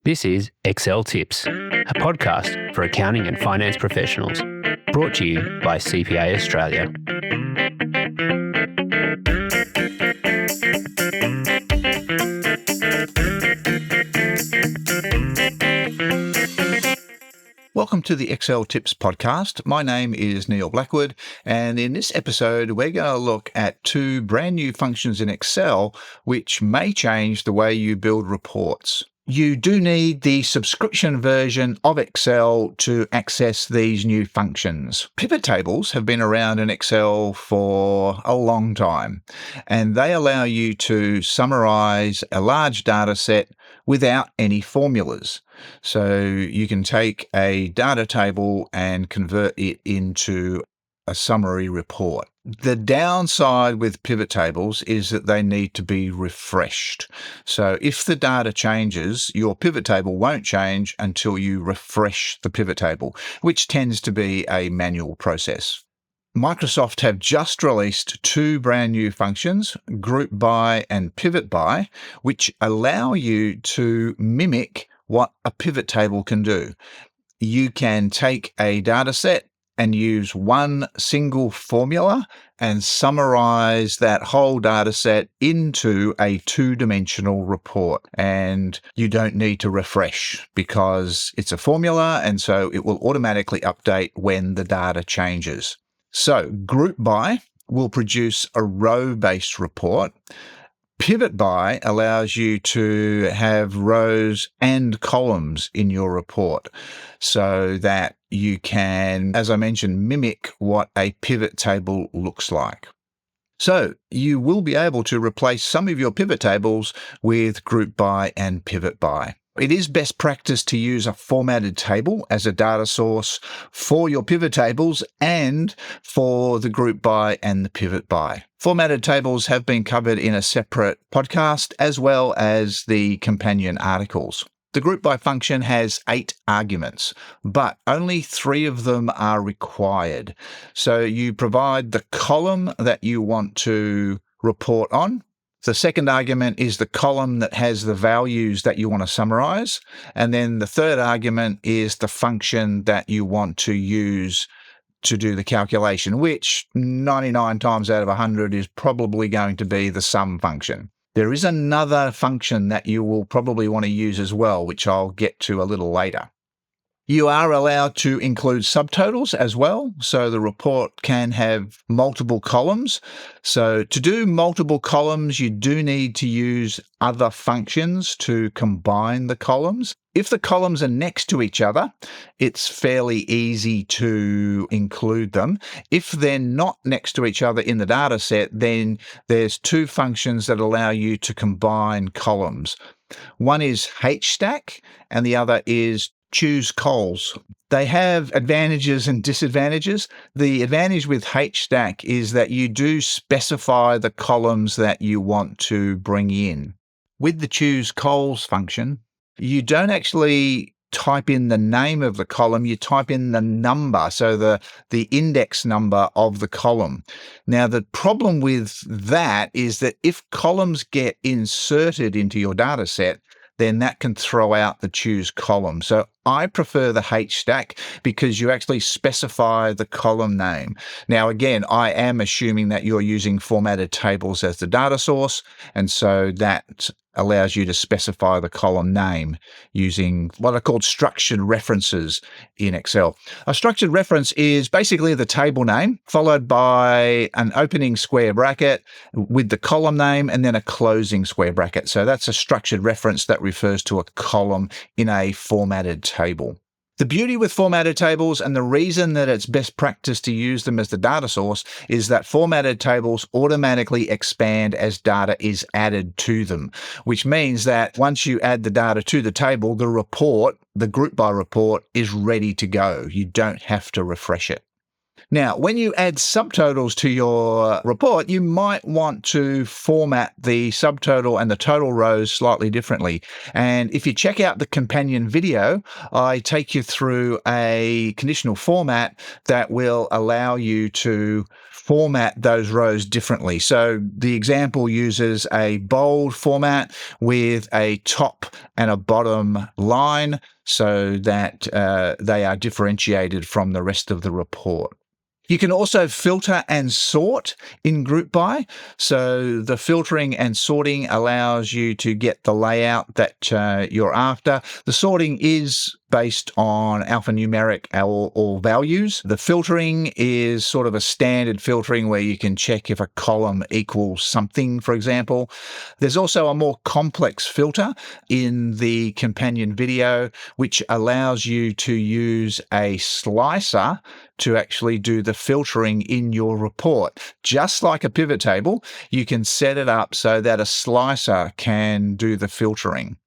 This is Excel Tips, a podcast for accounting and finance professionals, brought to you by CPA Australia. Welcome to the Excel Tips podcast. My name is Neil Blackwood, and in this episode, we're going to look at two brand new functions in Excel which may change the way you build reports. You do need the subscription version of Excel to access these new functions. Pivot tables have been around in Excel for a long time, and they allow you to summarize a large data set without any formulas. So you can take a data table and convert it into a summary report. The downside with pivot tables is that they need to be refreshed. So if the data changes, your pivot table won't change until you refresh the pivot table, which tends to be a manual process. Microsoft have just released two brand new functions, GROUPBY and PivotTable, which allow you to mimic what a pivot table can do. You can take a data set and use one single formula and summarize that whole data set into a two-dimensional report. And you don't need to refresh because it's a formula, and so it will automatically update when the data changes. So GROUPBY will produce a row-based report. PivotTable allows you to have rows and columns in your report so that you can, as I mentioned, mimic what a pivot table looks like. So you will be able to replace some of your pivot tables with GROUPBY and PivotTable. It is best practice to use a formatted table as a data source for your pivot tables and for the GROUPBY and the PivotTable. Formatted tables have been covered in a separate podcast as well as the companion articles. The GROUPBY function has 8 arguments, but only 3 of them are required. So you provide the column that you want to report on. The second argument is the column that has the values that you want to summarize. And then the third argument is the function that you want to use to do the calculation, which 99 times out of 100 is probably going to be the sum function. There is another function that you will probably want to use as well, which I'll get to a little later. You are allowed to include subtotals as well, so the report can have multiple columns. So to do multiple columns, you do need to use other functions to combine the columns. If the columns are next to each other, it's fairly easy to include them. If they're not next to each other in the data set, then there's 2 functions that allow you to combine columns. One is HSTACK and the other is CHOOSECOLS. They have advantages and disadvantages. The advantage with HSTACK is that you do specify the columns that you want to bring in. With the CHOOSECOLS function, you don't actually type in the name of the column, you type in the number, so the index number of the column. Now, the problem with that is that if columns get inserted into your data set, then that can throw out the choose column. So I prefer the HSTACK because you actually specify the column name. Now, again, I am assuming that you're using formatted tables as the data source, and so that allows you to specify the column name using what are called structured references in Excel. A structured reference is basically the table name followed by an opening square bracket with the column name and then a closing square bracket. So that's a structured reference that refers to a column in a formatted table. The beauty with formatted tables, and the reason that it's best practice to use them as the data source, is that formatted tables automatically expand as data is added to them, which means that once you add the data to the table, the report, the GROUPBY report, is ready to go. You don't have to refresh it. Now, when you add subtotals to your report, you might want to format the subtotal and the total rows slightly differently. And if you check out the companion video, I take you through a conditional format that will allow you to format those rows differently. So the example uses a bold format with a top and a bottom line so that they are differentiated from the rest of the report. You can also filter and sort in GroupBy. So the filtering and sorting allows you to get the layout that you're after. The sorting is based on alphanumeric or values. The filtering is sort of a standard filtering where you can check if a column equals something, for example. There's also a more complex filter in the companion video, which allows you to use a slicer to actually do the filtering in your report. Just like a pivot table, you can set it up so that a slicer can do the filtering.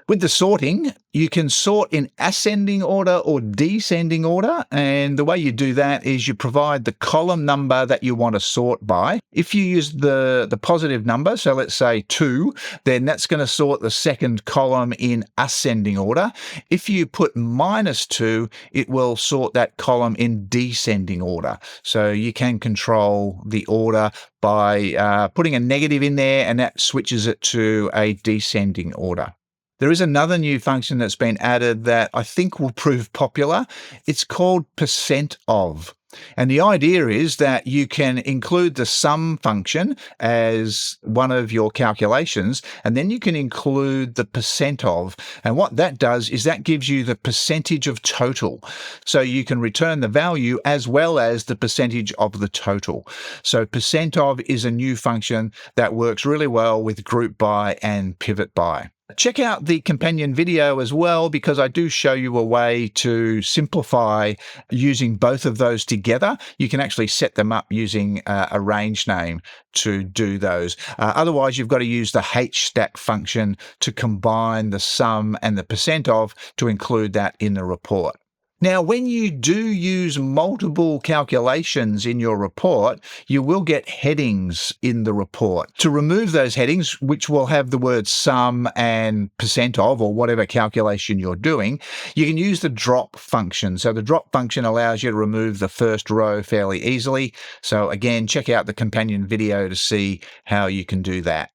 With the sorting, you can sort in ascending order or descending order, and the way you do that is you provide the column number that you want to sort by. If you use the positive number, so let's say 2, then that's going to sort the second column in ascending order. If you put -2, it will sort that column in descending order. So you can control the order by putting a negative in there, and that switches it to a descending order. There is another new function that's been added that I think will prove popular. It's called %of. And the idea is that you can include the sum function as one of your calculations, and then you can include the %of. And what that does is that gives you the percentage of total. So you can return the value as well as the percentage of the total. So %of is a new function that works really well with GroupBy and PivotBy. Check out the companion video as well, because I do show you a way to simplify using both of those together. You can actually set them up using a range name to do those. Otherwise, you've got to use the HSTACK function to combine the sum and the %of to include that in the report. Now, when you do use multiple calculations in your report, you will get headings in the report. To remove those headings, which will have the word sum and %of or whatever calculation you're doing, you can use the drop function. So the drop function allows you to remove the first row fairly easily. So again, check out the companion video to see how you can do that.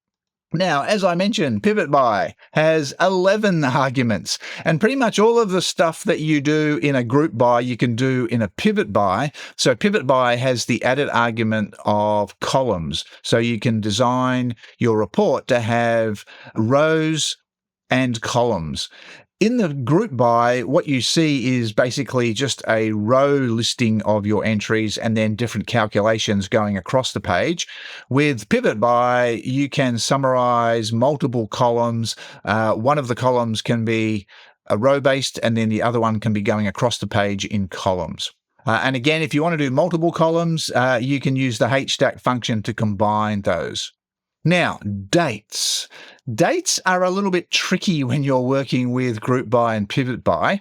Now, as I mentioned, PivotBy has 11 arguments, and pretty much all of the stuff that you do in a GroupBy, you can do in a PivotBy. So PivotBy has the added argument of columns. So you can design your report to have rows and columns. In the GroupBy, what you see is basically just a row listing of your entries and then different calculations going across the page. With PivotBy, you can summarize multiple columns. One of the columns can be a row-based, and then the other one can be going across the page in columns. And again, if you want to do multiple columns, you can use the HSTACK function to combine those. Now, dates. Dates are a little bit tricky when you're working with GroupBy and PivotBy.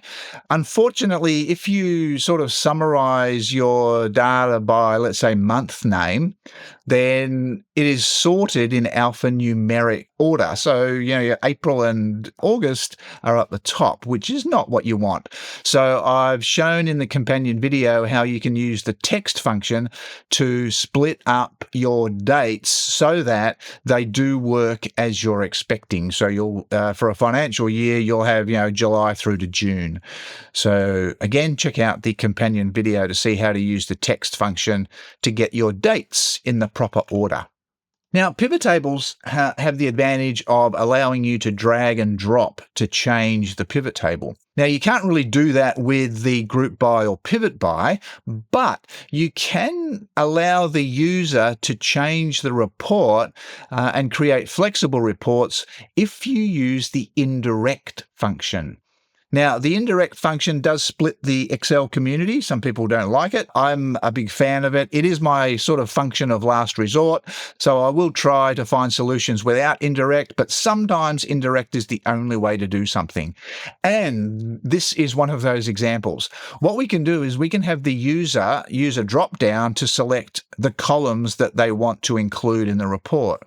Unfortunately, if you sort of summarize your data by, let's say, month name, then it is sorted in alphanumeric order. So, your April and August are at the top, which is not what you want. So I've shown in the companion video how you can use the text function to split up your dates so that they do work as you're expecting. So you'll, for a financial year, you'll have, July through to June. So again, check out the companion video to see how to use the text function to get your dates in the proper order. Now, PivotTables have the advantage of allowing you to drag and drop to change the pivot table. Now, you can't really do that with the GroupBy or PivotBy, but you can allow the user to change the report and create flexible reports if you use the INDIRECT function. Now, the indirect function does split the Excel community. Some people don't like it. I'm a big fan of it. It is my sort of function of last resort. So I will try to find solutions without indirect, but sometimes indirect is the only way to do something. And this is one of those examples. What we can do is we can have the user use a drop down to select the columns that they want to include in the report.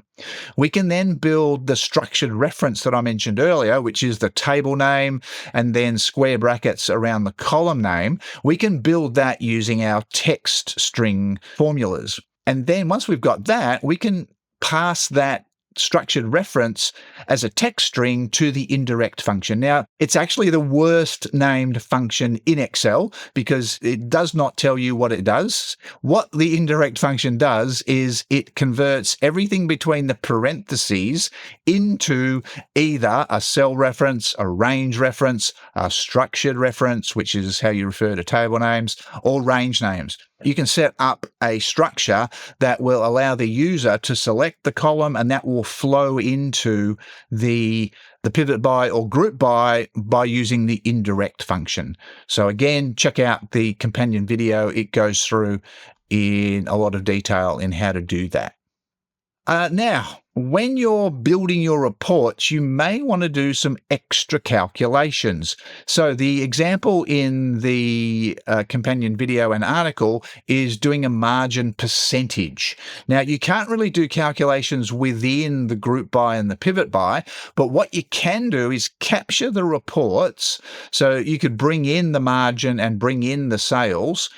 We can then build the structured reference that I mentioned earlier, which is the table name and then square brackets around the column name. We can build that using our text string formulas. And then once we've got that, we can pass that structured reference as a text string to the indirect function. Now, it's actually the worst named function in Excel because it does not tell you what it does. What the indirect function does is it converts everything between the parentheses into either a cell reference, a range reference, a structured reference, which is how you refer to table names, or range names. You can set up a structure that will allow the user to select the column, and that will flow into the pivot by or group by using the indirect function. So again, check out the companion video. It goes through in a lot of detail in how to do that. Now, when you're building your reports, you may want to do some extra calculations. So the example in the companion video and article is doing a margin percentage. Now, you can't really do calculations within the group by and the pivot by, but what you can do is capture the reports. So you could bring in the margin and bring in the sales,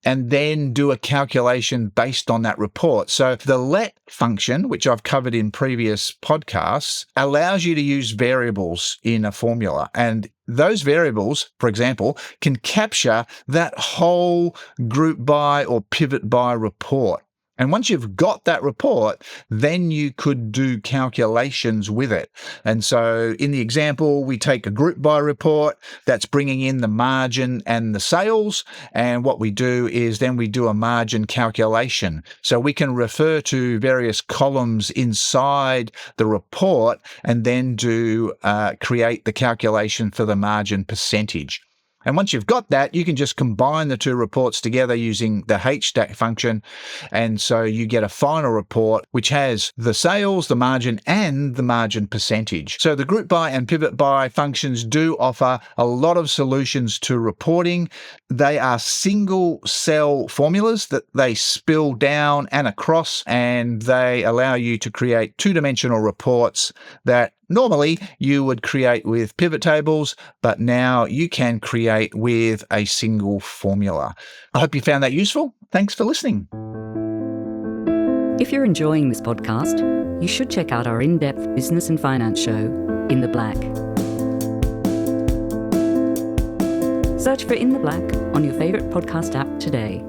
and then do a calculation based on that report. So the let function, which I've covered in previous podcasts, allows you to use variables in a formula. And those variables, for example, can capture that whole group by or pivot by report. And once you've got that report, then you could do calculations with it. And so in the example, we take a group by report that's bringing in the margin and the sales. And what we do is then we do a margin calculation. So we can refer to various columns inside the report and then create the calculation for the margin percentage. And once you've got that, you can just combine the two reports together using the HSTACK function. And so you get a final report which has the sales, the margin, and the margin percentage. So the group by and pivot by functions do offer a lot of solutions to reporting. They are single cell formulas that they spill down and across, and they allow you to create two-dimensional reports that normally you would create with pivot tables, but now you can create with a single formula. I hope you found that useful. Thanks for listening. If you're enjoying this podcast, you should check out our in-depth business and finance show, In the Black. Search for In the Black on your favorite podcast app today.